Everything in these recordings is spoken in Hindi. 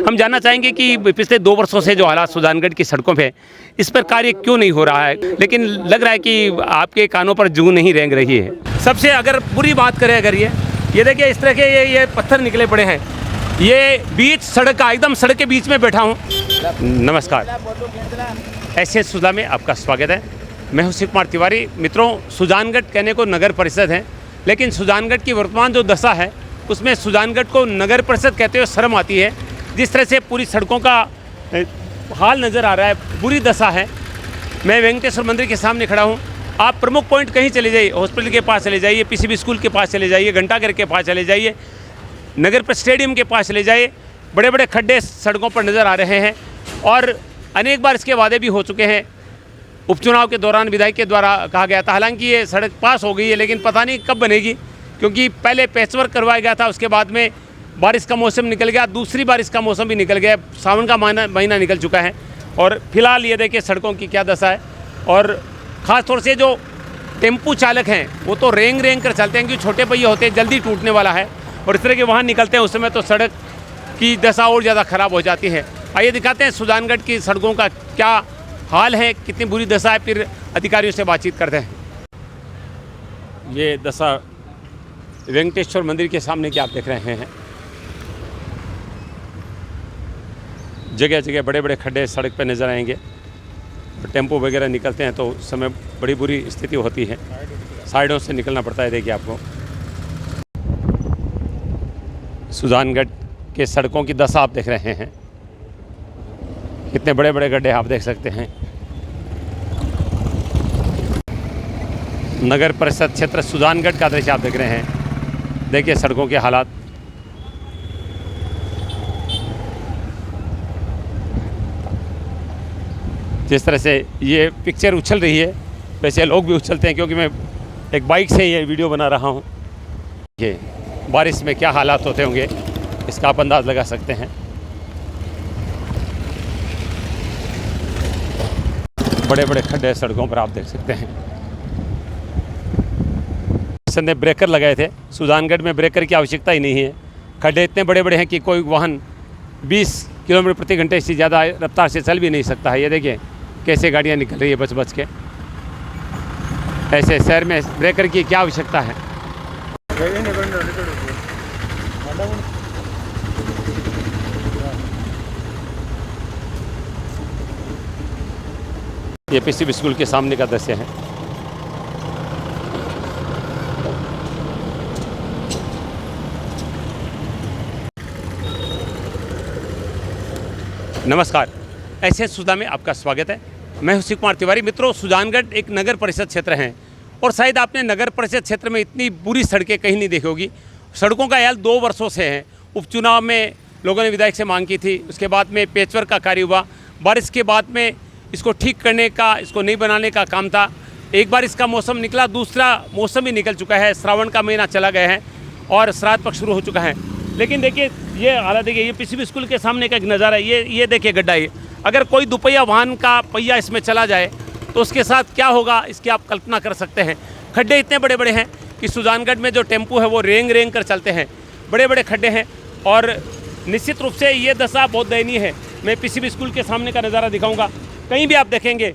हम जानना चाहेंगे कि पिछले 2 वर्षों से जो हालात सुजानगढ़ की सड़कों पे इस पर कार्य क्यों नहीं हो रहा है, लेकिन लग रहा है कि आपके कानों पर जूं नहीं रेंग रही है। सबसे अगर बुरी बात करें, अगर ये देखिए इस तरह के ये पत्थर निकले पड़े हैं, ये बीच सड़क का, एकदम सड़क के बीच में बैठा हूँ। नमस्कार, ऐसे सुधा में आपका स्वागत है। मैं हूँ शिव कुमार तिवारी। मित्रों, सुजानगढ़ कहने को नगर परिषद है, लेकिन सुजानगढ़ की वर्तमान जो दशा है उसमें सुजानगढ़ को नगर परिषद कहते हुए शर्म आती है। जिस तरह से पूरी सड़कों का हाल नज़र आ रहा है, बुरी दशा है। मैं वेंकटेश्वर मंदिर के सामने खड़ा हूँ। आप प्रमुख पॉइंट कहीं चले जाइए, हॉस्पिटल के पास चले जाइए, पीसीबी स्कूल के पास चले जाइए, घंटाघर के पास चले जाइए, नगर पर स्टेडियम के पास चले जाइए, बड़े बड़े खड्डे सड़कों पर नज़र आ रहे हैं। और अनेक बार इसके वादे भी हो चुके हैं। उपचुनाव के दौरान विधायक के द्वारा कहा गया था, हालांकि ये सड़क पास हो गई है, लेकिन पता नहीं कब बनेगी, क्योंकि पहले पैचवर्क करवाया गया था, उसके बाद में बारिश का मौसम निकल गया, दूसरी बारिश का मौसम भी निकल गया, सावन का महीना निकल चुका है। और फिलहाल ये देखिए सड़कों की क्या दशा है। और ख़ास तौर से जो टेम्पू चालक हैं वो तो रेंग कर चलते हैं, क्योंकि छोटे पहिए होते हैं, जल्दी टूटने वाला है। और इस तरह के वाहन निकलते हैं उस समय तो सड़क की दशा और ज़्यादा ख़राब हो जाती है। आइए दिखाते हैं सुजानगढ़ की सड़कों का क्या हाल है, कितनी बुरी दशा है, फिर अधिकारियों से बातचीत करते हैं। ये दशा वेंकटेश्वर मंदिर के सामने की आप देख रहे हैं। जगह जगह बड़े बड़े खड्डे सड़क पर नज़र आएंगे। टेम्पो वगैरह निकलते हैं तो उस समय बड़ी बुरी स्थिति होती है, साइडों से निकलना पड़ता है। देखिए आपको सुजानगढ़ के सड़कों की दशा आप देख रहे हैं, कितने बड़े बड़े गड्ढे आप देख सकते हैं। नगर परिषद क्षेत्र सुजानगढ़ का दृश्य आप देख रहे हैं। देखिए सड़कों के हालात। जिस तरह से ये पिक्चर उछल रही है, वैसे लोग भी उछलते हैं, क्योंकि मैं एक बाइक से ये वीडियो बना रहा हूँ। ये बारिश में क्या हालात होते होंगे इसका आप अंदाज़ लगा सकते हैं। बड़े बड़े खड्डे सड़कों पर आप देख सकते हैं। ने ब्रेकर लगाए थे, सुजानगढ़ में ब्रेकर की आवश्यकता ही नहीं है। खड्डे इतने बड़े बड़े हैं कि कोई वाहन 20 किलोमीटर प्रति घंटे से ज़्यादा रफ्तार से चल भी नहीं सकता है। ये देखिए कैसे गाड़ियाँ निकल रही है बच के। ऐसे शहर में ब्रेकर की क्या आवश्यकता है। ये पीसीबी स्कूल के सामने का दृश्य है। नमस्कार, ऐसे सुधा में आपका स्वागत है। मैं हूं शिव कुमार तिवारी। मित्रों, सुजानगढ़ एक नगर परिषद क्षेत्र है और शायद आपने नगर परिषद क्षेत्र में इतनी बुरी सड़कें कहीं नहीं देखी होगी। सड़कों का हाल 2 वर्षों से है। उपचुनाव में लोगों ने विधायक से मांग की थी, उसके बाद में पैचवर्क का कार्य हुआ, बारिश के बाद में इसको ठीक करने का, इसको नहीं बनाने का काम था। एक बार इसका मौसम निकला, दूसरा मौसम भी निकल चुका है, श्रावण का महीना चला गया है और श्राद्ध पक्ष शुरू हो चुका है। लेकिन देखिए ये हालत, देखिए ये पीसीबी स्कूल के सामने का एक नज़ारा है। ये देखिए गड्ढा। ये अगर कोई दुपहिया वाहन का पहिया इसमें चला जाए तो उसके साथ क्या होगा, इसकी आप कल्पना कर सकते हैं। खड्डे इतने बड़े बड़े हैं कि सुजानगढ़ में जो टेम्पू है वो रेंग कर चलते हैं। बड़े बड़े खड्डे हैं और निश्चित रूप से ये दशा बहुत दयनीय है। मैं पीसीबी स्कूल के सामने का नज़ारा दिखाऊँगा। कहीं भी आप देखेंगे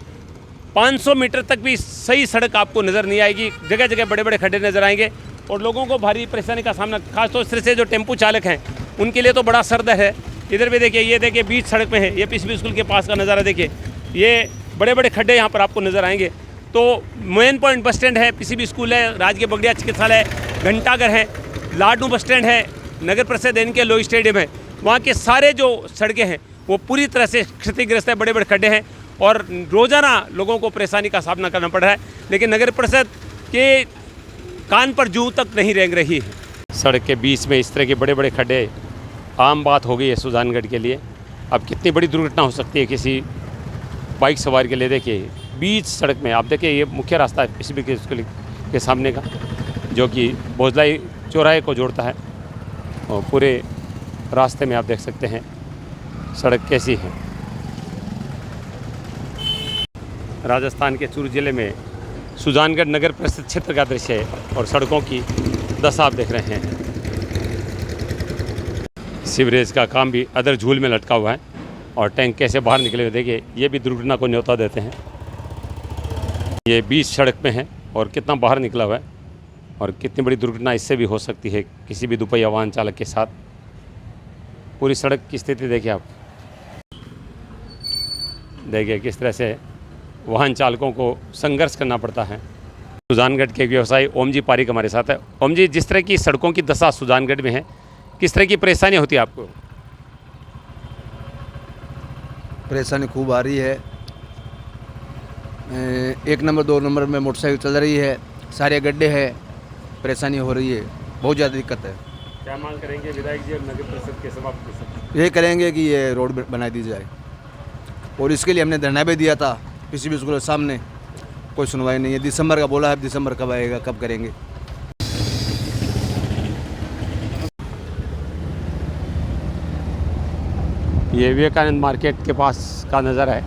500 मीटर तक भी सही सड़क आपको नज़र नहीं आएगी। जगह जगह बड़े बड़े खड्डे नज़र आएंगे और लोगों को भारी परेशानी का सामना, खासतौर से जो टेम्पू चालक हैं उनके लिए तो बड़ा सरदर्द है। इधर भी देखिए, ये देखिए बीच सड़क में है, ये पीसीबी स्कूल के पास का नज़ारा देखिए। ये बड़े बड़े खड्डे यहाँ पर आपको नज़र आएंगे। तो मेन पॉइंट बस स्टैंड है, पीसीबी स्कूल है, राजकीय बगड़िया चिकित्सालय, घंटाघर है, लाडनू बस स्टैंड है, नगर परिषद इनके लो स्टेडियम है। वहाँ के सारे जो सड़कें हैं वो पूरी तरह से क्षतिग्रस्त है, बड़े बड़े खड्डे हैं और रोज़ाना लोगों को परेशानी का सामना करना पड़ रहा है। लेकिन नगर परिषद के कान पर जूं तक नहीं रेंग रही है। सड़क के बीच में इस तरह के बड़े बड़े खड्डे आम बात हो गई है सुजानगढ़ के लिए। अब कितनी बड़ी दुर्घटना हो सकती है किसी बाइक सवार के लिए। देखिए बीच सड़क में आप देखिए, ये मुख्य रास्ता है पीसीबी स्कूल के सामने का, जो कि भोजलाई चौराहे को जोड़ता है। और पूरे रास्ते में आप देख सकते हैं सड़क कैसी है। राजस्थान के चूरू जिले में सुजानगढ़ नगर परिषद क्षेत्र का दृश्य है और सड़कों की दशा आप देख रहे हैं। सीवरेज का काम भी अदर झूल में लटका हुआ है और टैंक कैसे बाहर निकले हुए देखिए, ये भी दुर्घटना को न्योता देते हैं। ये बीच सड़क पे है और कितना बाहर निकला हुआ है और कितनी बड़ी दुर्घटना इससे भी हो सकती है किसी भी दुपहिया वाहन चालक के साथ। पूरी सड़क की स्थिति देखिए आप, देखिए किस तरह से वाहन चालकों को संघर्ष करना पड़ता है। सुजानगढ़ के व्यवसायी ओम जी पारिक हमारे साथ है। ओम जी, जिस तरह की सड़कों की दशा सुजानगढ़ में है, किस तरह की परेशानी होती है आपको? परेशानी खूब आ रही है। 1 नंबर 2 नंबर में मोटरसाइकिल चल रही है, सारे गड्ढे हैं, परेशानी हो रही है, बहुत ज़्यादा दिक्कत है। क्या मांग करेंगे विधायक जी और नगर परिषद के सभापति? ये करेंगे कि ये रोड बना दी जाए और इसके लिए हमने धरना भी दिया था किसी भी स्कूल के सामने, कोई सुनवाई नहीं है। दिसंबर का बोला है, दिसंबर कब आएगा, कब करेंगे? ये विवेकानंद मार्केट के पास का नज़ारा है।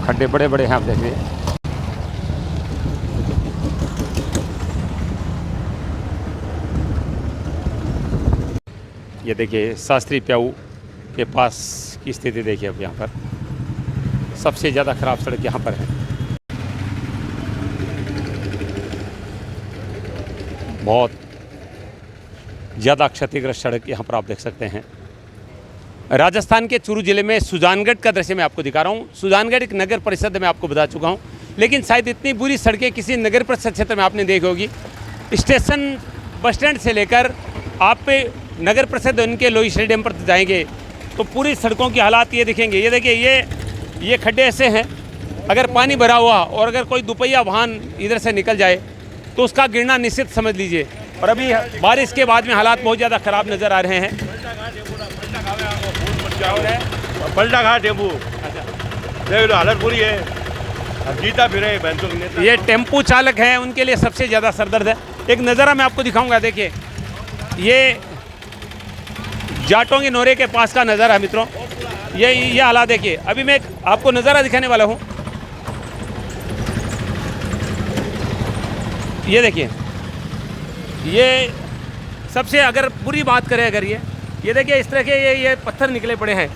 खड्डे बड़े बड़े हैं, आप देखिए। ये देखिए शास्त्री प्याऊ के पास की स्थिति देखिए। अब यहाँ पर सबसे ज़्यादा खराब सड़क यहाँ पर है। बहुत ज़्यादा क्षतिग्रस्त सड़क यहाँ पर आप देख सकते हैं। राजस्थान के चूरू जिले में सुजानगढ़ का दृश्य मैं आपको दिखा रहा हूँ। सुजानगढ़ एक नगर परिषद में आपको बता चुका हूँ, लेकिन शायद इतनी बुरी सड़कें किसी नगर परिषद क्षेत्र में आपने देखी होगी। स्टेशन बस स्टैंड से लेकर आप पे नगर परिषद उनके लोही स्टेडियम पर जाएंगे तो पूरी सड़कों की हालात ये दिखेंगे। ये देखिए, ये खड्डे ऐसे हैं, अगर पानी भरा हुआ और अगर कोई दुपहिया वाहन इधर से निकल जाए तो उसका गिरना निश्चित समझ लीजिए। और अभी बारिश के बाद में हालात बहुत ज़्यादा ख़राब नज़र आ रहे हैं। पलटा घाट टेम्पू, देख लो हालत बुरी है, जीता फिरे। ये टेम्पू चालक हैं, उनके लिए सबसे ज़्यादा सरदर्द है। एक नज़ारा मैं आपको दिखाऊंगा, देखिए ये जाटों के नोरे के पास का नज़ारा है मित्रों। ये हालात देखिए। अभी मैं आपको नज़ारा दिखाने वाला हूँ। ये देखिए, ये सबसे अगर बुरी बात करें, अगर ये देखिए इस तरह के ये पत्थर निकले पड़े हैं।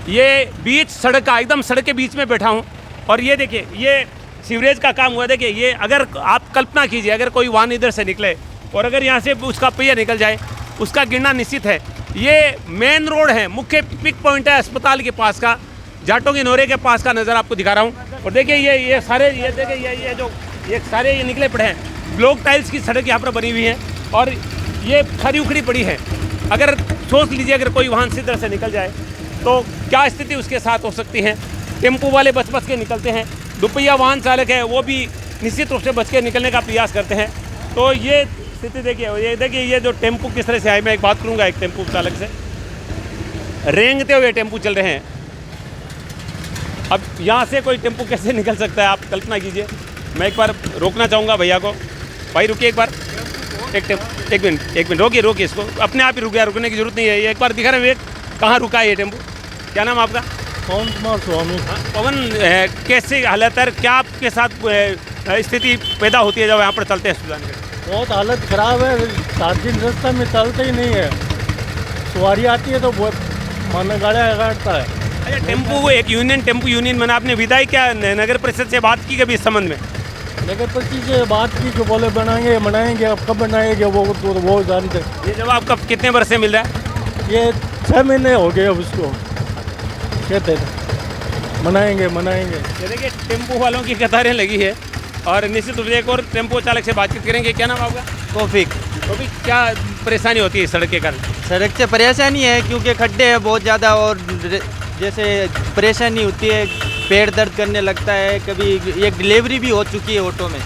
ये बीच सड़क का, एकदम सड़क के बीच में बैठा हूँ और ये देखिए ये सीवरेज का काम हुआ। देखिए ये अगर आप कल्पना कीजिए, अगर कोई वाहन इधर से निकले और अगर यहाँ से उसका पहिया निकल जाए, उसका गिरना निश्चित है। ये मेन रोड है, मुख्य पिक पॉइंट है अस्पताल के पास का, जाटों के नोरे के पास का नज़र आपको दिखा रहा हूँ। और देखिए ये सारे ये देखिए ये जो ये सारे ये निकले पड़े हैं। ब्लॉक टाइल्स की सड़क यहाँ पर बनी हुई है और ये खड़ी उखड़ी पड़ी है। अगर सोच लीजिए अगर कोई वाहन सीधे से निकल जाए तो क्या स्थिति उसके साथ हो सकती है। टेम्पू वाले बच के निकलते हैं, दुपहिया वाहन चालक है वो भी निश्चित रूप से बच के निकलने का प्रयास करते हैं। तो ये स्थिति देखिए, ये जो टेम्पू किस तरह से आए। मैं एक बात करूँगा एक टेम्पू चालक से, रेंगते हुए टेम्पू चल रहे हैं। अब यहाँ से कोई टेम्पू कैसे निकल सकता है, आप कल्पना कीजिए। मैं एक बार रोकना चाहूँगा भैया को। भाई रुकिए एक बार, एक मिनट रोकिए इसको, अपने आप ही रुक गया, रुकने की जरूरत नहीं है। ये एक बार दिखा रहे हैं कहाँ रुका है ये टेम्पू। क्या नाम आपका? पवन कुमार स्वामी। पवन, कैसे हालत है, क्या आपके साथ स्थिति पैदा होती है जब यहाँ पर चलते हैं सुजानगढ़? बहुत हालत ख़राब है, 7 दिन रास्ता में चलते ही नहीं है। सवारी आती है तो बहुत माना गाड़ा काटता है। अच्छा, टेम्पू एक यूनियन, टेम्पू यूनियन मैंने, आपने विधायक क्या नगर परिषद से बात की कभी इस संबंध में? नगर परिषद से बात की जो बोले बनाएंगे, अब कब बनाएंगे वो जानते। ये जवाब कब, कितने वर्ष से मिल रहा है? ये 6 महीने हो गए अब उसको कहते थे बनाएंगे। ये देखिए टेम्पू वालों की कतारें लगी है और निश्चित रूप से एक और टेम्पो चालक से बातचीत करेंगे। क्या नाम आपका? तौफीक। तो क्या परेशानी होती है सड़क के कारण? सड़क से परेशानी है क्योंकि खड्डे हैं बहुत ज़्यादा और जैसे परेशानी होती है, पेट दर्द करने लगता है। कभी एक डिलीवरी भी हो चुकी है ऑटो में।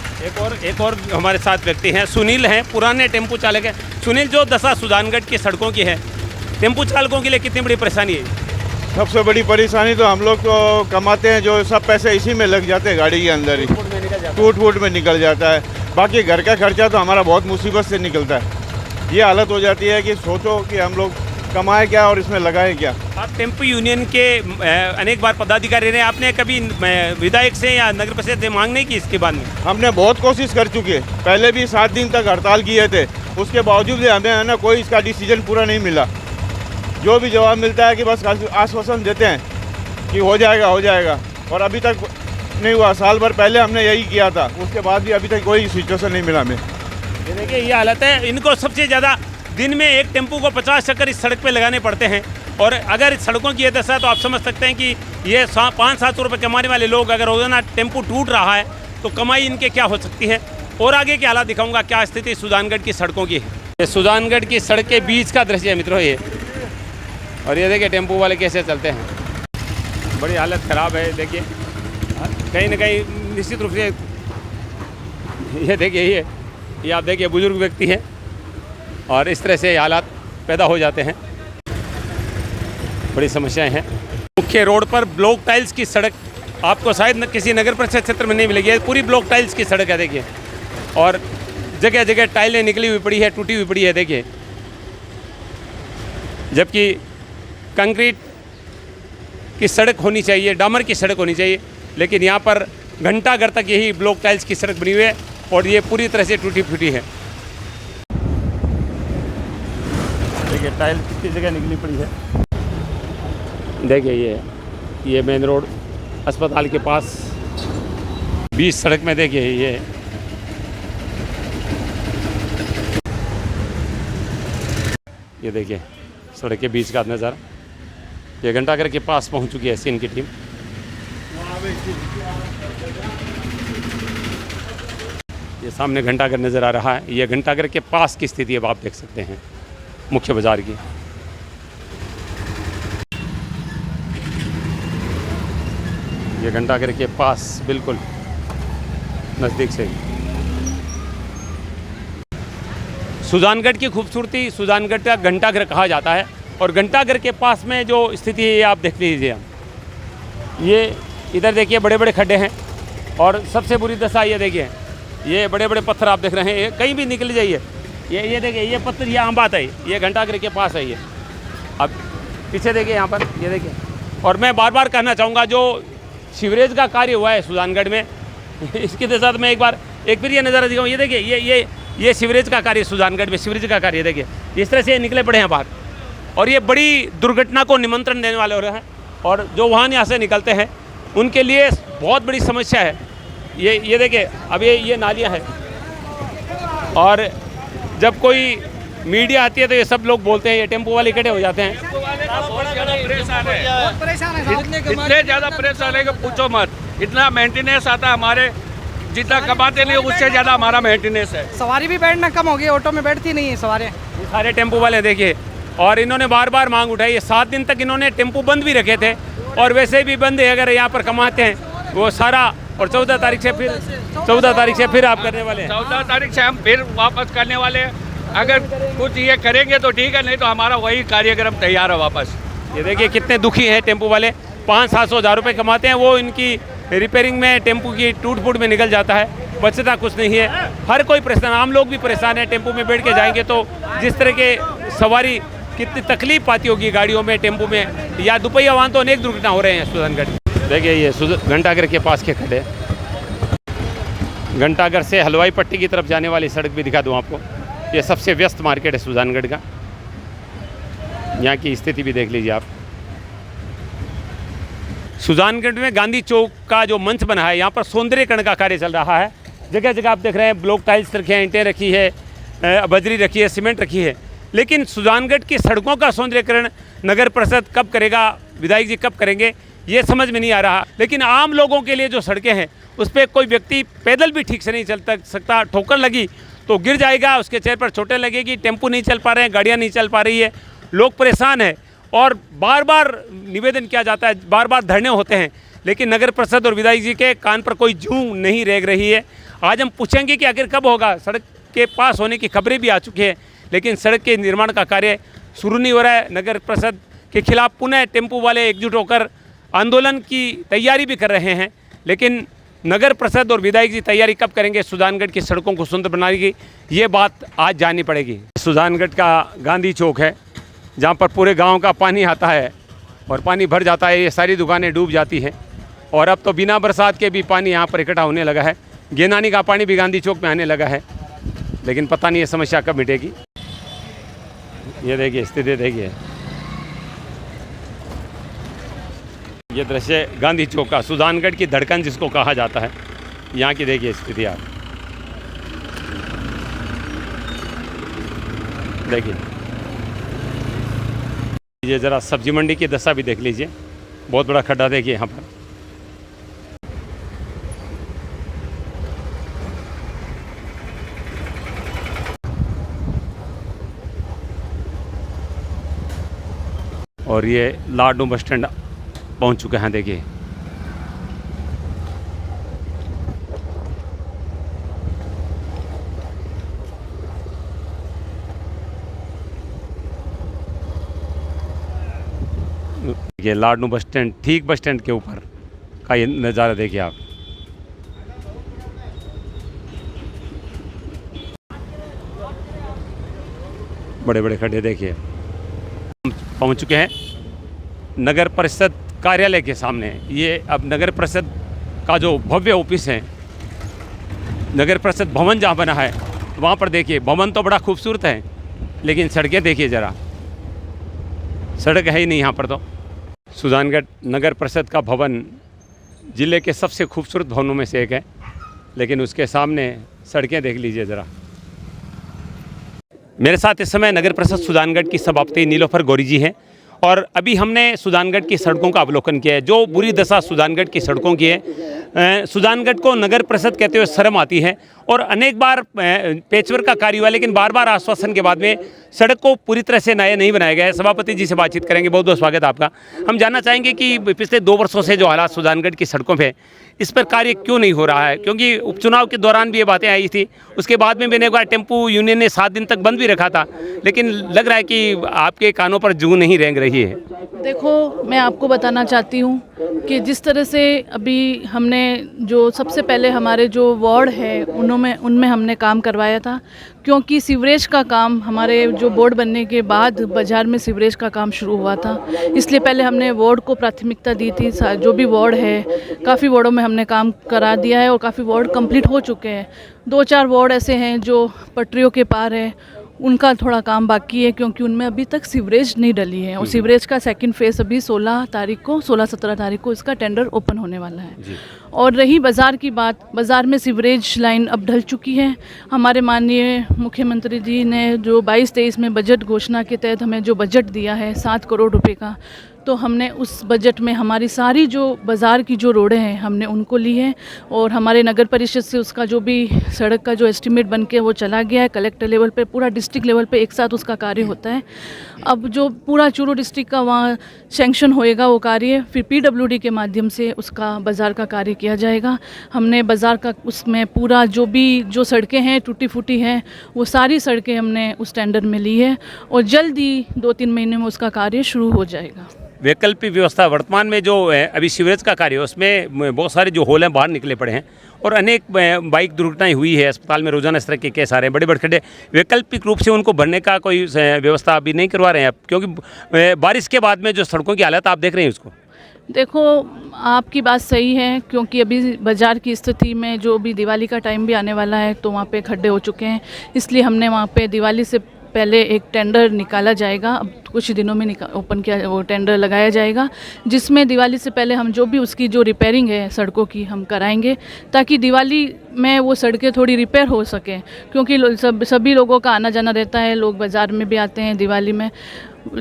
एक और हमारे साथ व्यक्ति हैं, सुनील हैं, पुराने टेम्पो चालक हैं। सुनील, जो दशा सुजानगढ़ की सड़कों की है, टेम्पो चालकों के लिए कितनी बड़ी परेशानी है? सबसे बड़ी परेशानी तो हम लोग तो कमाते हैं, जो सब पैसे इसी में लग जाते हैं, गाड़ी के अंदर ही टूट फूट में निकल जाता है। बाकी घर का खर्चा तो हमारा बहुत मुसीबत से निकलता है। ये हालत हो जाती है कि सोचो कि हम लोग कमाए क्या और इसमें लगाए क्या। आप टेम्पो यूनियन के अनेक बार पदाधिकारी रहे, आपने कभी विधायक से या नगर परिषद से मांग नहीं की इसके बाद में? हमने बहुत कोशिश कर चुके हैं, पहले भी 7 दिन तक हड़ताल किए थे, उसके बावजूद भी हमें है ना कोई इसका डिसीजन पूरा नहीं मिला। जो भी जवाब मिलता है कि बस आश्वासन देते हैं कि हो जाएगा और अभी तक नहीं हुआ। साल भर पहले हमने यही किया था, उसके बाद भी अभी तक कोई सिचुएशन नहीं मिला हमें। ये देखिए ये हालत है। इनको सबसे ज़्यादा दिन में एक टेम्पू को 50 चक्कर इस सड़क पे लगाने पड़ते हैं और अगर सड़कों की ये दशा है तो आप समझ सकते हैं कि ये 500-700 रुपये कमाने वाले लोग अगर रोजाना टेम्पू टूट रहा है तो कमाई इनके क्या हो सकती है। और आगे के हालात दिखाऊंगा क्या स्थिति सुजानगढ़ की सड़कों की है। ये सुजानगढ़ की सड़क के बीच का दृश्य है मित्रों ये, और ये देखिए टेम्पू वाले कैसे चलते हैं। बड़ी हालत ख़राब है। देखिए कहीं ना कहीं निश्चित रूप से ये देखिए ये आप देखिए बुजुर्ग व्यक्ति हैं और इस तरह से हालात पैदा हो जाते हैं। बड़ी समस्याएं हैं। मुख्य रोड पर ब्लॉक टाइल्स की सड़क आपको शायद किसी नगर परिषद क्षेत्र में नहीं मिलेगी। पूरी ब्लॉक टाइल्स की सड़क है देखिए, और जगह जगह टाइलें निकली हुई पड़ी है, टूटी हुई पड़ी है देखिए। जबकि कंक्रीट की सड़क होनी चाहिए, डामर की सड़क होनी चाहिए, लेकिन यहाँ पर घंटाघर तक यही ब्लॉक टाइल्स की सड़क बनी हुई है और ये पूरी तरह से टूटी फूटी है। देखिए टाइल की जगह निकली पड़ी है। देखिए ये मेन रोड अस्पताल के पास बीच सड़क में देखिए ये देखिए सड़क के बीच का नज़ारा। ये घंटाघर के पास पहुंच चुकी है सीन की टीम। ये सामने घंटाघर नज़र आ रहा है। ये घंटाघर के पास की स्थिति अब आप देख सकते हैं मुख्य बाजार की। ये घंटाघर के पास बिल्कुल नज़दीक से सुजानगढ़ की खूबसूरती, सुजानगढ़ का घंटाघर कहा जाता है और घंटाघर के पास में जो स्थिति है ये आप देख लीजिए। ये इधर देखिए बड़े बड़े खड्डे हैं और सबसे बुरी दशा ये देखिए ये बड़े बड़े पत्थर आप देख रहे हैं, कहीं भी निकल जाइए। ये देखिए ये पत्थर, ये आम बात है, ये घंटाघर के पास है। ये अब पीछे देखिए यहाँ पर ये देखिए। और मैं बार बार कहना चाहूँगा जो सीवरेज का कार्य हुआ है सुजानगढ़ में इसके साथ मैं एक फिर ये नज़ारा दिखाऊँ। ये देखिए ये सीवरेज का कार्य सुजानगढ़ में, सीवरेज का कार्य देखिए इस तरह से निकले पड़े हैं बाहर और ये बड़ी दुर्घटना को निमंत्रण देने वाले हो रहे हैं। और जो वाहन यहाँ से निकलते हैं उनके लिए बहुत बड़ी समस्या है। ये देखिए अब ये नालियाँ हैं और जब कोई मीडिया आती है तो ये सब लोग बोलते हैं, ये टेम्पो वाले इकट्ठे हो जाते हैं। इतने ज़्यादा परेशान है कि पूछो मत। इतना मेंटेनेंस आता है, हमारे जितना कमाते नहीं उससे ज़्यादा हमारा मेंटेनेंस है। सवारी भी बैठना कम हो गई, ऑटो में बैठती नहीं है सवारी। सारे टेम्पो वाले देखिए, और इन्होंने बार बार मांग उठाई है। 7 दिन तक इन्होंने टेम्पो बंद भी रखे थे और वैसे भी बंद है। अगर यहाँ पर कमाते हैं वो सारा, और 14 तारीख से फिर आप करने वाले हैं। 14 तारीख से हम फिर वापस करने वाले हैं। अगर कुछ ये करेंगे तो ठीक है, नहीं तो हमारा वही कार्यक्रम तैयार है वापस। ये देखिए कितने दुखी हैं टेम्पो वाले। 500-700 हज़ार रुपये कमाते हैं, वो इनकी रिपेयरिंग में टेम्पो की टूट फूट में निकल जाता है, बचता कुछ नहीं है। हर कोई परेशान, आम लोग भी परेशान है। टेम्पो में बैठ के जाएंगे तो जिस तरह के सवारी कितनी तकलीफ पाती होगी गाड़ियों में, टेम्पो में या दुपहिया वाहन, तो अनेक दुर्घटना हो रहे हैं सुजानगढ़। देखिए ये घंटाघर के पास के खड्डे, घंटाघर से हलवाई पट्टी की तरफ जाने वाली सड़क भी दिखा दूँ आपको। ये सबसे व्यस्त मार्केट है सुजानगढ़ का। यहाँ की स्थिति भी देख लीजिए आप। सुजानगढ़ में गांधी चौक का जो मंच बना है, यहाँ पर सौंदर्यीकरण का कार्य चल रहा है। जगह जगह आप देख रहे हैं ब्लॉक टाइल्स रखे हैं, ईंटें रखी है, बजरी रखी है, सीमेंट रखी है। लेकिन सुजानगढ़ की सड़कों का सौंदर्यीकरण नगर परिषद कब करेगा, विधायक जी कब करेंगे, ये समझ में नहीं आ रहा। लेकिन आम लोगों के लिए जो सड़कें हैं उस पर कोई व्यक्ति पैदल भी ठीक से नहीं चल सकता। ठोकर लगी तो गिर जाएगा, उसके चेहरे पर चोटें लगेगी। टेम्पो नहीं चल पा रहे हैं, गाड़ियाँ नहीं चल पा रही है, लोग परेशान हैं और बार बार निवेदन किया जाता है, बार बार धरने होते हैं, लेकिन नगर परिषद और विधायक जी के कान पर कोई जूं नहीं रेंग रही है। आज हम पूछेंगे कि आखिर कब होगा। सड़क के पास होने की खबरें भी आ चुकी हैं, लेकिन सड़क के निर्माण का कार्य शुरू नहीं हो रहा है। नगर परिषद के खिलाफ पुनः टेम्पो वाले एकजुट होकर आंदोलन की तैयारी भी कर रहे हैं, लेकिन नगर परिषद और विधायक जी तैयारी कब करेंगे सुजानगढ़ की सड़कों को सुंदर बनाने की, ये बात आज जाननी पड़ेगी। सुजानगढ़ का गांधी चौक है, जहाँ पर पूरे गांव का पानी आता है और पानी भर जाता है, ये सारी दुकानें डूब जाती हैं। और अब तो बिना बरसात के भी पानी यहाँ पर इकट्ठा होने लगा है। गेनानी का पानी भी गांधी चौक में आने लगा है। लेकिन पता नहीं ये समस्या कब मिटेगी। ये देखिए स्थिति देखिए, ये दृश्य गांधी चौक का, सुजानगढ़ की धड़कन जिसको कहा जाता है, यहाँ की देखिए स्थिति आप देखिए। ये ज़रा सब्जी मंडी की दशा भी देख लीजिए, बहुत बड़ा खड्डा देखिए यहाँ पर। और ये लाडू बस स्टैंड पहुँच चुके हैं देखिए। ये लाडनू बस स्टैंड, ठीक बस स्टैंड के ऊपर का ये नज़ारा देखिए आप। बड़े बड़े खड्डे देखिए। हम पहुंच चुके हैं नगर परिषद कार्यालय के सामने। ये अब नगर परिषद का जो भव्य ऑफिस है, नगर परिषद भवन जहाँ बना है वहाँ पर देखिए, भवन तो बड़ा खूबसूरत है लेकिन सड़कें देखिए ज़रा, सड़क है ही नहीं यहाँ पर। तो सुजानगढ़ नगर परिषद का भवन ज़िले के सबसे खूबसूरत भवनों में से एक है, लेकिन उसके सामने सड़कें देख लीजिए ज़रा। मेरे साथ इस समय नगर परिषद सुजानगढ़ की सभापति नीलोफर गौरी जी हैं और अभी हमने सुजानगढ़ की सड़कों का अवलोकन किया है। जो बुरी दशा सुजानगढ़ की सड़कों की है, सुजानगढ़ को नगर परिषद कहते हुए शर्म आती है और अनेक बार पेचवर्क का कार्य हुआ, लेकिन बार बार आश्वासन के बाद में सड़क को पूरी तरह से नया नहीं बनाया गया है। सभापति जी से बातचीत करेंगे। बहुत बहुत स्वागत आपका। हम जानना चाहेंगे कि पिछले 2 वर्षों से जो हालात सुजानगढ़ की सड़कों पे, इस पर कार्य क्यों नहीं हो रहा है? क्योंकि उपचुनाव के दौरान भी ये बातें आई थी, उसके बाद में मैंने एक बार टेम्पू यूनियन ने 7 दिन तक बंद भी रखा था, लेकिन लग रहा है कि आपके कानों पर जूं नहीं रेंग रही है। देखो, मैं आपको बताना चाहती हूँ कि जिस तरह से अभी हमने जो सबसे पहले हमारे जो वार्ड है उनमें हमने काम करवाया था, क्योंकि सीवरेज का काम हमारे जो बोर्ड बनने के बाद बाज़ार में सीवरेज का काम शुरू हुआ था, इसलिए पहले हमने वार्ड को प्राथमिकता दी थी। जो भी वार्ड है, काफ़ी वार्डों में हमने काम करा दिया है और काफ़ी वार्ड कंप्लीट हो चुके हैं। 2-4 वार्ड ऐसे हैं जो पटरियों के पार है, उनका थोड़ा काम बाकी है क्योंकि उनमें अभी तक सीवरेज नहीं डली है और सीवरेज का सेकंड फेज़ अभी 16-17 तारीख को इसका टेंडर ओपन होने वाला है। और रही बाज़ार की बात, बाज़ार में सीवरेज लाइन अब ढल चुकी है। हमारे माननीय मुख्यमंत्री जी ने जो 22-23 में बजट घोषणा के तहत हमें जो बजट दिया है 7 करोड़ रुपए का, तो हमने उस बजट में हमारी सारी जो बाज़ार की जो रोडें हैं हमने उनको ली है और हमारे नगर परिषद से उसका जो भी सड़क का जो एस्टीमेट बन के वो चला गया है कलेक्टर लेवल पे, पूरा डिस्ट्रिक्ट लेवल पे एक साथ उसका कार्य होता है। अब जो पूरा चूरू डिस्ट्रिक्ट का वहाँ सैंक्शन होएगा वो कार्य, फिर PWD के माध्यम से उसका बाज़ार का कार्य किया जाएगा। हमने बाज़ार का उसमें पूरा जो सड़कें हैं टूटी फूटी हैं वो सारी सड़कें हमने उस टेंडर में ली है और जल्द ही 2-3 महीने में उसका कार्य शुरू हो जाएगा। वैकल्पिक व्यवस्था वर्तमान में जो है अभी सीवरेज का कार्य है, उसमें बहुत सारे जो होल हैं बाहर निकले पड़े हैं और अनेक बाइक दुर्घटनाएं हुई है। अस्पताल में रोजाना इस तरह के केस आ रहे हैं, बड़े बड़े खड्डे। वैकल्पिक रूप से उनको भरने का कोई व्यवस्था अभी नहीं करवा रहे हैं आप, क्योंकि बारिश के बाद में जो सड़कों की हालत आप देख रहे हैं उसको। देखो, आपकी बात सही है, क्योंकि अभी बाज़ार की स्थिति में जो भी दिवाली का टाइम भी आने वाला है तो वहाँ पे खड्डे हो चुके हैं, इसलिए हमने वहाँ पे दिवाली से पहले एक टेंडर निकाला जाएगा। अब कुछ दिनों में ओपन किया वो टेंडर लगाया जाएगा, जिसमें दिवाली से पहले हम जो भी उसकी जो रिपेयरिंग है सड़कों की हम कराएंगे, ताकि दिवाली में वो सड़कें थोड़ी रिपेयर हो सकें, क्योंकि सभी लोगों का आना जाना रहता है, लोग बाज़ार में भी आते हैं दिवाली में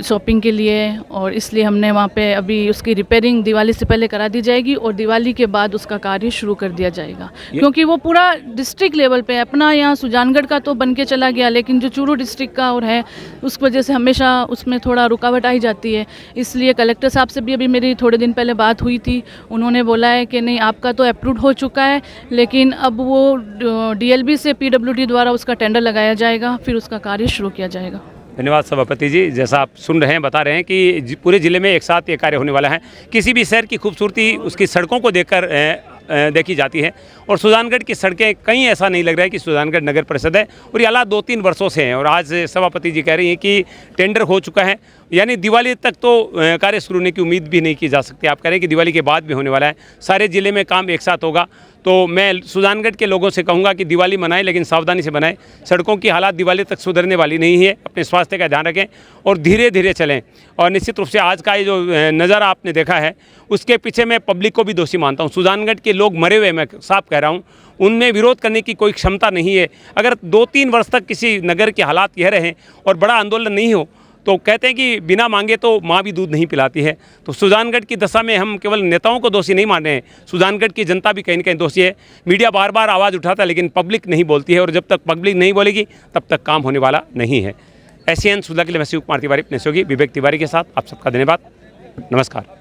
शॉपिंग के लिए, और इसलिए हमने वहाँ पे अभी उसकी रिपेयरिंग दिवाली से पहले करा दी जाएगी और दिवाली के बाद उसका कार्य शुरू कर दिया जाएगा, क्योंकि वो पूरा डिस्ट्रिक्ट लेवल पे अपना यहाँ सुजानगढ़ का तो बन के चला गया, लेकिन जो चूरू डिस्ट्रिक्ट का और है उस वजह से हमेशा उसमें थोड़ा रुकावट आई जाती है। इसलिए कलेक्टर साहब से भी अभी मेरी थोड़े दिन पहले बात हुई थी, उन्होंने बोला है कि नहीं, आपका तो अप्रूव हो चुका है, लेकिन अब वो DLB से PWD द्वारा उसका टेंडर लगाया जाएगा, फिर उसका कार्य शुरू किया जाएगा। धन्यवाद सभापति जी। जैसा आप सुन रहे हैं, बता रहे हैं कि पूरे ज़िले में एक साथ ये कार्य होने वाला है। किसी भी शहर की खूबसूरती उसकी सड़कों को देखकर देखी जाती है और सुजानगढ़ की सड़कें कहीं ऐसा नहीं लग रहा है कि सुजानगढ़ नगर परिषद है, और ये हालात 2-3 वर्षों से हैं। और आज सभापति जी कह रही हैं कि टेंडर हो चुका है, यानी दिवाली तक तो कार्य शुरू होने की उम्मीद भी नहीं की जा सकती। आप कह रहे हैं कि दिवाली के बाद भी होने वाला है। सारे ज़िले में काम एक साथ होगा। तो मैं सुजानगढ़ के लोगों से कहूँगा कि दिवाली मनाएं, लेकिन सावधानी से बनाएं। सड़कों की हालात दिवाली तक सुधरने वाली नहीं है। अपने स्वास्थ्य का ध्यान रखें और धीरे धीरे चलें। और निश्चित रूप से आज का ये जो नज़ारा आपने देखा है, उसके पीछे मैं पब्लिक को भी दोषी मानता हूँ। सुजानगढ़ के लोग मरे हुए, मैं साफ कह रहा हूँ, उनमें विरोध करने की कोई क्षमता नहीं है। अगर 2-3 वर्ष तक किसी नगर के हालात यह रहें और बड़ा आंदोलन नहीं हो, तो कहते हैं कि बिना मांगे तो माँ भी दूध नहीं पिलाती है। तो सुजानगढ़ की दशा में हम केवल नेताओं को दोषी नहीं मान रहे हैं, सुजानगढ़ की जनता भी कहीं न कहीं दोषी है। मीडिया बार बार आवाज़ उठाता है, लेकिन पब्लिक नहीं बोलती है, और जब तक पब्लिक नहीं बोलेगी तब तक काम होने वाला नहीं है। SCN सुधा के लिए मैं शिव कुमार तिवारी, अपने सहयोगी विवेक तिवारी के साथ आप सबका धन्यवाद। नमस्कार।